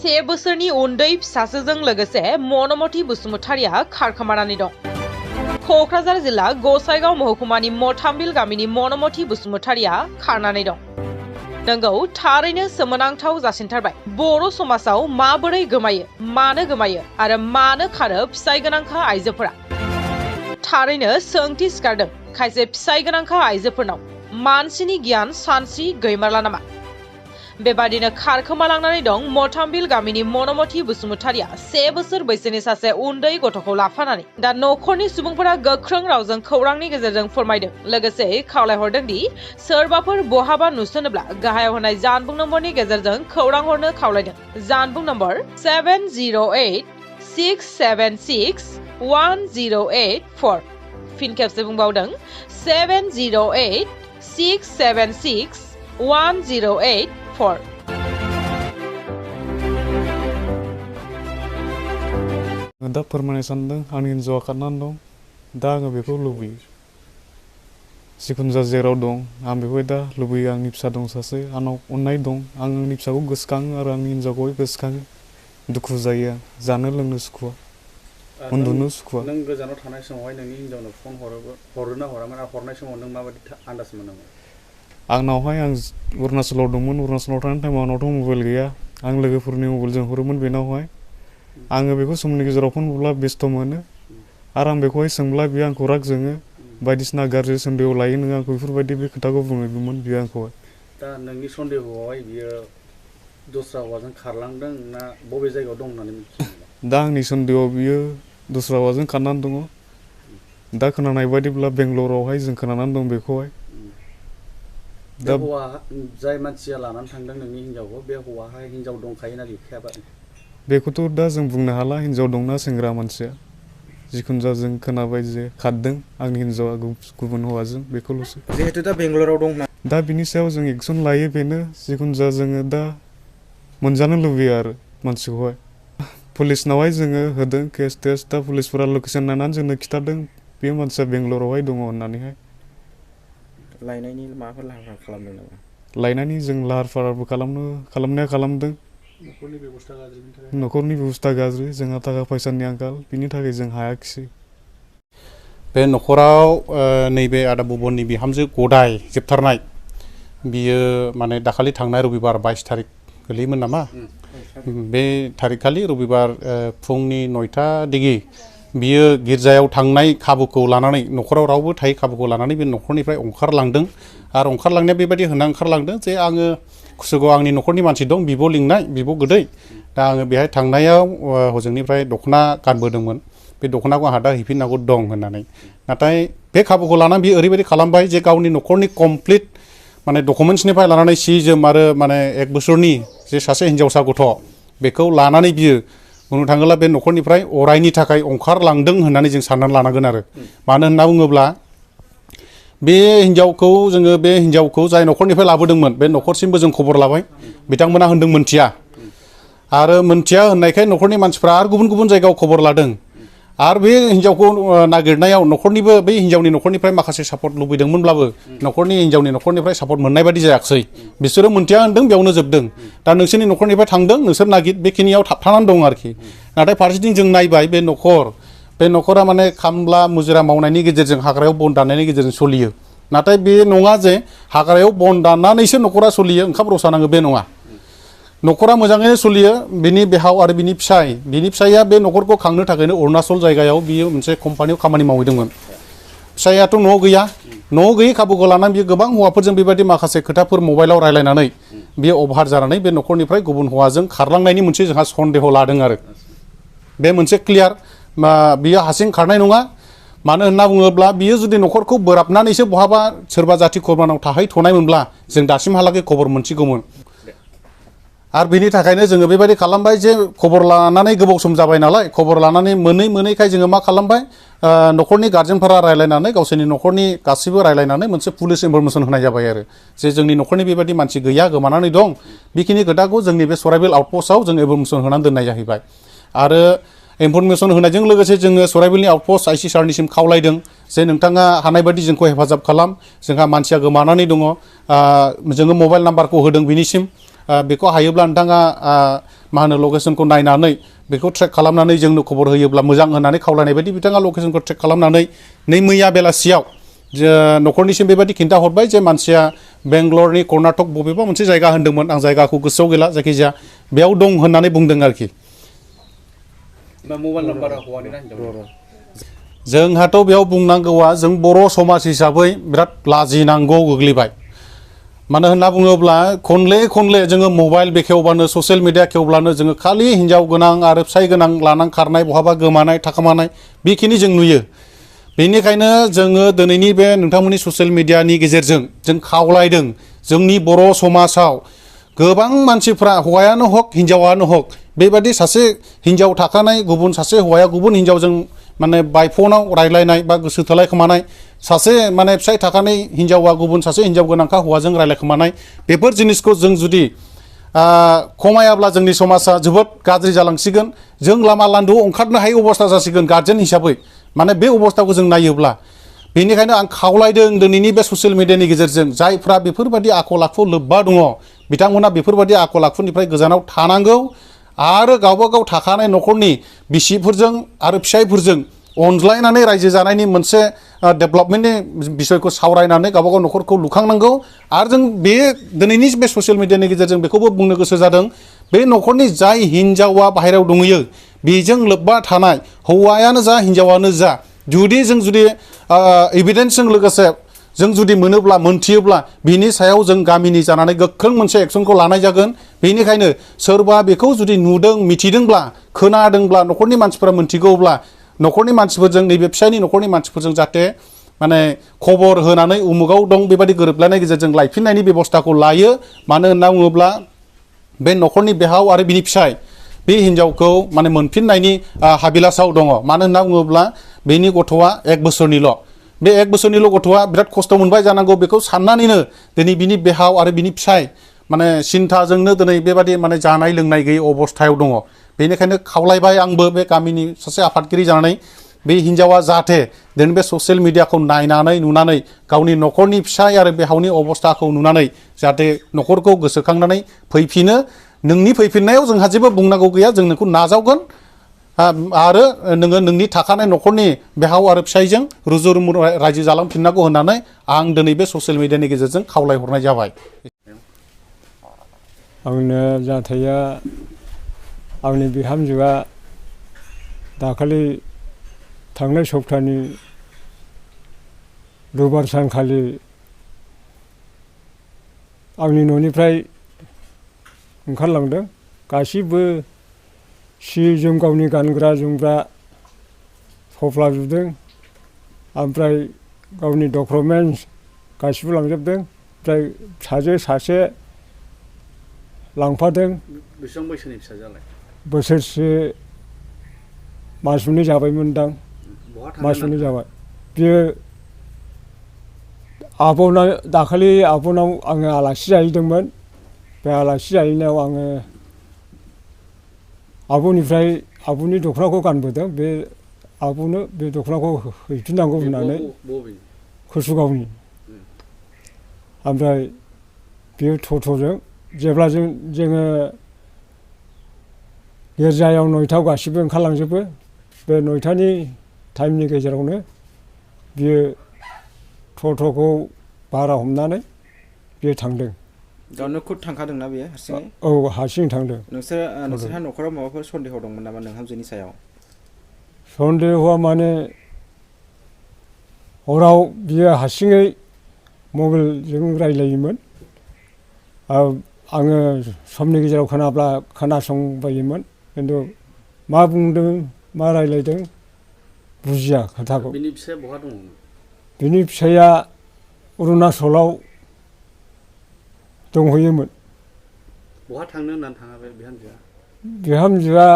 से बोसोरनि उन्दै फिसाजोजों लोगोसे मनमती बसुमतारिया खारखोमानानै दं। क'क्राझार जिल्ला गसाइगाव महकुमानि मथामबिल गामिनि मनमती बसुमतारिया खारनानै दं। नंगौ, थारैनो सोमोनांथाव जासिनथारबाय। बर' समाजाव माबोरै गोमायो, मानो गोमायो आरो मानो खारो फिसाय गोनांखा आइजोफोरा? थारैनो सोंथि सिखारदों खायसे फिसाय गोनांखा आइजोफोरनाव मानसिनि गियान सानस्रि गैमारला नामा? बेबादिनो खारखोमालांनानै दं मथामबिल गामिनि मनमती बसुमतारिया 1 बोसोर बैसोनि सासे उन्दै गथ'खौ लाफानानै। दा नखरनि सुबुंफोरा गोख्रों रावजों खौरांनि गेजेरजों फोरमायदं, लोगोसे खावलायहरदों दि सोरबाफोर बहाबा नुसनोब्ला गाहायाव होनाय जानबुं नम्बरनि गेजेरजों खौरां हरनो खावलायदों। जानबुं नम्बर 7086761084। फिन खेबसे बुंबावदों 7086761084। दा फोरमायनो सानदों आंनि हिन्जावा खारनानै दं। दा आङो बेखौ लुबैयो, जिखुनु जा जेराव दं आं बेखौ दा लुबैयो। आंनि फिसा दं सासे, आंनाव अननाय दं। आं आंनि फिसाखौ गोसोखाङो आरो आंनि हिन्जावखौहाय गोसोखाङो। दुखु जायो, जानो लोंनो सुखुवा, उन्दुनो सुखुवा। नों गोजानाव थानाय समावहाय नोंनि हिन्जावनो फन हरोना हरामोन आरो हरनाय समाव नों माबायदि आन्दाज मोनोमोन? आंनावहाय आं अरुणाचलाव दंमोन। अरुणाचलाव थानाय टाइमाव आंनावथ' मबाइल गैया। आं लोगोफोरनि मबाइलजों हरोमोन बेनावहाय। आङो बेखौ समनि गेजेराव फन बुब्ला बेस्थ' मोनो आरो आं बेखौहाय सोंब्ला बियो आंखौ राग जोङो, बायदिसिना गाज्रि सन्देह लायो नों आंखौ, बेफोरबायदि बे खोथाखौ बुङोमोन बियो आंखौहाय। दा नोंनि सन्देहआवहाय बियो दस्रा हौवाजों खारलांदों ना बबे जायगायाव दं होननानै मिथियो? दा आंनि सन्देहआव बियो दस्रा हौवाजों खारनानै दङ। दा खोनानाय बायदिब्ला बेंगलरावहाय जों खोनानानै दं बेखौहाय। दा हौवा जाय मानसिया लानानै थांदों नोंनि हिन्जावखौ, बे हौवाहाय हिन्जाव दंखायोना गैखायाबा? बेखौथ' दा जों बुंनो हाला, हिन्जाव दंना सेंग्रा मानसिया। जिखुनु जा जों खोनाबाय जे खारदों आंनि हिन्जावा गुबुन हौवाजों, बेखौल'सो। जिहेतु दा बेंगलराव दं ना, दा बिनि सायाव जों एक्सन लायो बेनो। जिखुनु जा जोङो दा मोनजानो लुबैयो आरो मानसिखौहाय। पुलिसनावहाय जोङो होदों केस टेस्ट। दा पुलिसफोरा लकेसन नायनानै जोंनो खिन्थादों बे मानसिया बेंगलरावहाय दङ होननानैहाय। लायनायनि माबाफोर लाहार फाहार खालामदों नामा? लायनायनि जों लाहार फाहारबो खालामनाया खालामदों। न'खरनि बेबस्था गाज्रि, जोंहा थाखा फैसानि आंखाल, बिनि थाखाय जों हायाखिसै। बे न'खराव नैबे आदा बुबननि बिहामजो गदाय जोबथारनाय, बियो माने दाखालि थांनाय रबिबार 22 थारिख गोलैयोमोन नामा? बे थारिखखालि रबिबार फुंनि 9टा दिगि बियो गिर्जायाव थांनाय खाबुखौ लानानै, न'खराव रावबो थायै खाबुखौ लानानै बे न'खरनिफ्राय ओंखारलांदों। आरो ओंखारलांनाया बेबायदि होना ओंखारलांदों जे आङो कुसुगाव आंनि न'खरनि मानसि दं, बिब' लिंनाय, बिब' गोदै। दा आङो बेहाय थांनायाव हजोंनिफ्राय दख'ना गानबोदोंमोन। बे दख'नाखौ आंहा दा हैफिननांगौ दं होननानै। नाथाय बे खाबुखौ लानानै बियो ओरैबायदि खालामबाय जे गावनि न'खरनि कमप्लिट माने डकुमेन्ट्सनिफ्राय लानानै सि जोम आरो माने 1 बोसोरनि जे सासे हिन्जावसा गथ' बेखौ लानानै बियो बुंनो थाङोब्ला बे न'खरनिफ्राय अरायनि थाखाय ओंखारलांदों होननानै जों साननानै लानांगोन आरो। मानो होनना बुङोब्ला बे हिन्जावखौ जाय न'खरनिफ्राय लाबोदोंमोन, बे न'खरसिमबो जों खबर लाबाय। बिथांमोना होनदों मोनथिया, आरो मोनथिया होननायखाय न'खरनि मानसिफ्रा आरो गुबुन गुबुन जायगायाव खबर लादों। आरो बे हिन्जावखौ नागिरनायाव न'खरनिबो बै हिन्जावनि न'खरनिफ्राय माखासे सापर्ट लुबैदोंमोनब्लाबो न'खरनि हिन्जावनि न'खरनिफ्राय सापर्ट मोननाय बायदि जायाखिसै। बिसोरो मोनथिया होनदों, बेयावनो जोबदों। दा नोंसोरनि न'खरनिफ्राय थांदों, नोंसोर नागिर, बेखिनियाव थाबथानानै दं आरोखि। नाथाय फारसेथिं जों नायबाय बे न'खरा माने खामला मुजिरा मावनायनि गेजेरजों, हाग्रायाव बन दाननायनि गेजेरजों सोलियो। नाथाय बे नङा जे हाग्रायाव बन दाननानैसो न'खरा सोलियो, ओंखाम रसा नाङो, बे नङा। न'खरा मोजाङैनो सोलियो। बिनि बिहाव आरो बिनि फिसाया बे न'खरखौ खांनो थाखायनो अरुणाचल जायगायाव बियो मोनसे कम्पानियाव खामानि मावहैदोंमोन। फिसायाथ' न'आव गैया। न'आव गैयै खाबुखौ लानानै बियो गोबां हौवाफोरजों बेबायदि माखासे खोथाफोर मबाइलाव रायलायनानै बियो अभार जानानै बे न'खरनिफ्राय गुबुन हौवाजों खारलांनायनि मोनसे जोंहा सन्देह लादों आरो। बे मोनसे क्लियार, बियो हारसिं खारनाय नङा। मानो होनना बुङोब्ला बियो जुदि न'खरखौ बोराबनानैसो बहाबा सोरबा जाथि खुरमानाव थाहैथ'नायमोनब्ला जों दासिमहालागै खबर मोनसिगौमोन। आरो बिनि थाखायनो जोङो बेबायदि खालामबाय जे खबर लानानै गोबाव सम जाबाय नालाय, खबर लानानै मोनैखाय जोङो मा खालामबाय, न'खरनि गार्जेनफोरा रायलायनानै, गावसोरनि न'खरनि गासिबो रायलायनानै मोनसे पुलिस इनफरमेसन होनाय जाबाय आरो जे जोंनि न'खरनि बेबायदि मानसि गैया, गोमानानै दं। बेखिनि खोथाखौ जोंनि बे सराइबिल आउटपस्टआव जों इनफरमेसन होनानै दोननाय जाहैबाय। आरो इनफरमेसन होनायजों लोगोसे जोङो सराइबिलनि आउटपस्ट आइसि सारनिसिम खावलायदों जे नोंथाङा हानाय बायदि जोंखौ हेफाजाब खालाम, जोंहा मानसिया गोमानानै दङ। जोङो मबाइल नाम्बारखौ होदों बिनिसिम। बेखौ हायोब्ला नोंथाङा मा होनो लकेसनखौ नायनानै बेखौ ट्रेक खालामनानै जोंनो खबर होयोब्ला मोजां होननानै खावलायनाय बायदि बिथाङा लकेसनखौ ट्रेक खालामनानै मैया बेलासियाव न'खरनिसिम बेबायदि खिन्था हरबाय जे मानसिया बेंगलरनि कर्नाटक बबेबा मोनसे जायगा होनदोंमोन आं जायगाखौ गोसोआव गैला जायखिजाया बेयाव दं होननानै बुंदों आरोखि मबाइल नाम्बारा जोंहाथ' बेयाव बुंनांगौआ जों बर' समाज हिसाबै बिराद लाजिनांगौ गोग्लैबाय मानो होनना बुङोब्ला खनले जोङो मबाइल बेखेवबानो ससियेल मिडिया खेवब्लानो जोङो खालि हिन्जाव गोनां आरो फिसाय गोनां लानानै खारनाय बहाबा गोमानाय थाखोमानाय बेखिनि जों नुयो बेनिखायनो जोङो दिनैनि बे नोंथांमोननि ससियेल मिडियानि गेजेरजों जों खावलायदों जोंनि बर' समाजाव गोबां मानसिफ्रा हौवायानो हक हिन्जावानो हक बेबादि सासे हिन्जाव थाखानाय गुबुन सासे हौवाया गुबुन हिन्जावजों माने बायफनाव रायलायनाय बा गोसो थोलायखोमानाय सासे माने फिसाय थाखानाय हिन्जावा गुबुन सासे हिन्जाव गोनांखा हौवाजों रायलायखोमानाय बेफोर जिनिसखौ जों जुदि खमायाब्ला जोंनि समाजा जोबोद गाज्रि जालांसिगोन जों लामा लान्दोआव ओंखारनो हायै अबस्था जासिगोन गार्जेन हिसाबै माने बे अबस्थाखौ जों नायोब्ला बेनिखायनो आं खावलायदों दिनैनि बे ससियेल मिडियानि गेजेरजों जायफ्रा बेफोरबायदि आखल आखु लोब्बा दङ बिथांमोना बेफोरबायदि आखल आखुनिफ्राय गोजानाव थानांगौ आरो गावबा गाव थाखानाय न'खरनि बिसिफोरजों आरो फिसायफोरजों अनज्लायनानै रायजो जानायनि मोनसे डेभेलपमेन्टनि बिसयखौ सावरायनानै गावबा गाव न'खरखौ लुखांनांगौ आरो जों बे दिनैनि बे ससियेल मिडियानि गेजेरजों बेखौबो बुंनो गोसो जादों बे न'खरनि जाय हिन्जावा बाहेरायाव दंहैयो बेजों लोब्बा थानाय हौवायानो जा हिन्जावानो जा जुदि एभिडेन्सजों लोगोसे जों जुदि मोनोब्ला मोनथियोब्ला बिनि सायाव जों गामिनि जानानै गोख्रों मोनसे एक्सनखौ लानाय जागोन बेनिखायनो सोरबा बेखौ जुदि नुदों मिथिदोंब्ला खोनादोंब्ला न'खरनि मानसिफोरा मोनथिगौब्ला न'खरनि मानसिफोरजों नैबे फिसायनि न'खरनि मानसिफोरजों जाहाथे माने खबर होनानै उमुगाव दं बेबायदि गोरोबलायनाय गेजेरजों लायफिननायनि बेबस्थाखौ लायो मानो होनना बुङोब्ला बे न'खरनि बिहाव आरो बिनि फिसाय बे हिन्जावखौ माने मोनफिननायनि हाबिलासाव दङ मानो होनना बुङोब्ला बेनि गथ'आ 1 बोसोरनिल' बे 1 बोसोरनिल' गथ'आ बिराद खस्थ' मोनबाय जानांगौ बेखौ साननानैनो दिनै बिनि बिहाव आरो बिनि फिसाय माने सिन्थाजोंनो दिनै बेबादि माने जानाय लोंनाय गैयै अबस्थायाव दङ बेनिखायनो खावलायबाय आंबो बे गामिनि सासे आफादगिरि जानानै बे हिन्जावा जाहाथे दिनै बे ससियेल मिडियाखौ नायनानै नुनानै गावनि न'खरनि फिसाय आरो बिहावनि अबस्थाखौ नुनानै जाहाथे न'खरखौ गोसोखांनानै फैफिनो नोंनि फैफिननायाव जोंहा जेबो बुंनांगौ गैया जों नोंखौ नाजावगोन आरो नोङो नोंनि थाखानाय न'खरनि बिहाव आरो फिसायजों रुजु रुमु रायजो जालांफिननांगौ होननानै आं दिनै बे ससियेल मिडियानि गेजेरजों खावलायहरनाय जाबाय आंनो जाथाया आंनि बिहामजोआ दाखालि थांनाय सप्तानि रबिबार सानखालि आंनि न'निफ्राय ओंखारलांदों गासिबो सि जोम गावनि गानग्रा जोमग्रा थफ्लाजोबदों ओमफ्राय गावनि डकुमेन्टस गासिबो लांजोबदों ओमफ्राय फिसाजो सासे लांफादों बेसेबां बैसोनि फिसाजोआलाय बोसोरसे मास मोननै जाबायमोनदां मास मोननै जाबाय बियो दाखालि आब'नाव आङो आलासि जाहैदोंमोन बे आलासि जाहैनायाव आङो आब'निफ्राय आब'नि दख'नाखौ गानबोदों बे आब'नो बे दख'नाखौ हैफिननांगौ होननानै कुसुगावनि ओमफ्राय बेयो टट'जों जेब्ला जोङो गिर्जायाव 9थायाव गासिबो ओंखारलांजोबो बे 9थानि टाइमनि गेजेरावनो बियो टट'खौ भारा हमनानै बियो थांदों गावनो खुद थांखादोंना बेयो हारसिङै औ हारसिं थांदों नोंसोरहा न'खराव माबाफोर सन्देह दंमोन नामा नोंहामजोनि सायाव सन्देहआ माने हराव बियो हारसिङै मबाइलजों रायलायोमोन आङो समनि गेजेराव खोनासंबायोमोन खिन्थु मा बुंदों मा रायलायदों बुजिया खोथाखौ बिनि फिसाया बहा दङ बिनि फिसाया अरुणाचलाव दंहैयोमोन बहा थांनो होननानै थाङा बे बिहामजोआ बिहामजोआ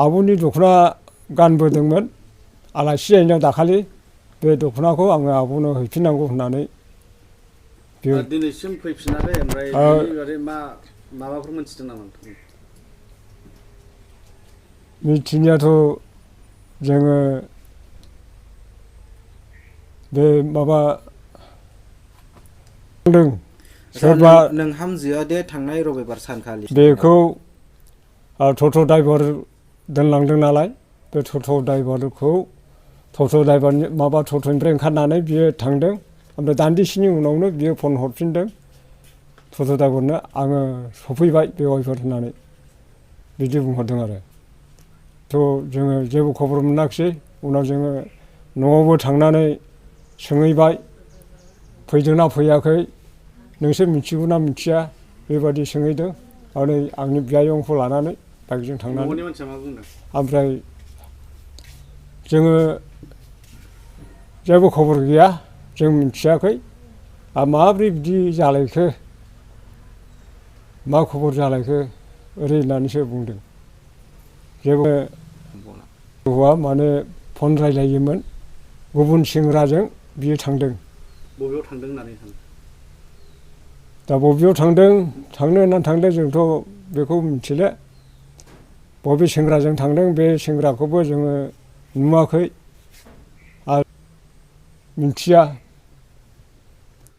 आब'नि दख'ना गानबोदोंमोन आलासि जाहैनायाव दाखालि बे दख'नाखौ आङो आब'नो हैफिननांगौ होननानै दिनैसिम फैफिनाखै ओमफ्राय बेनि माबाफोर मोनथिदों नामा मिथिनायाथ' जोङो बे माबा थांदों सोरबा नों हामजोआ दे थांनाय रबिबार सानखालि बेखौ टट' ड्राइभार दोनलांदों नालाय बे टट' ड्राइभारनि माबा टट'निफ्राय ओंखारनानै बियो थांदों ओमफ्राय दान्दिसेनि उनावनो बियो फन हरफिनदों टट' ड्राइभारनो आङो सफैबाय बेवाइफोर होननानै बिदि बुंहरदों आरो थ' जोङो जेबो खबर मोनाखिसै उनाव जोङो न'आवबो थांनानै सोंहैबाय फैदोंना फैयाखै नोंसोर मिथिगौना मिथिया बेबादि सोंहैदों आरो आंनि बियायंखौ लानानै बाइकजों थांनानै ओमफ्राय जोङो जेबो खबर गैया जों मिथियाखै आरो माब्रै बिदि जालायखो मा खबर जालायखो ओरै होननानैसो बुंदों जेबो हौवा माने फन रायलायोमोन गुबुन सेंग्राजों बियो थांदों बबेयाव थांदों होननानै दा बबेयाव थांदों थांनो होननानै थांदों जोंथ' बेखौ मिथिले बबे सेंग्राजों थांदों बे सेंग्राखौबो जोङो नुवाखै आरो मिथिया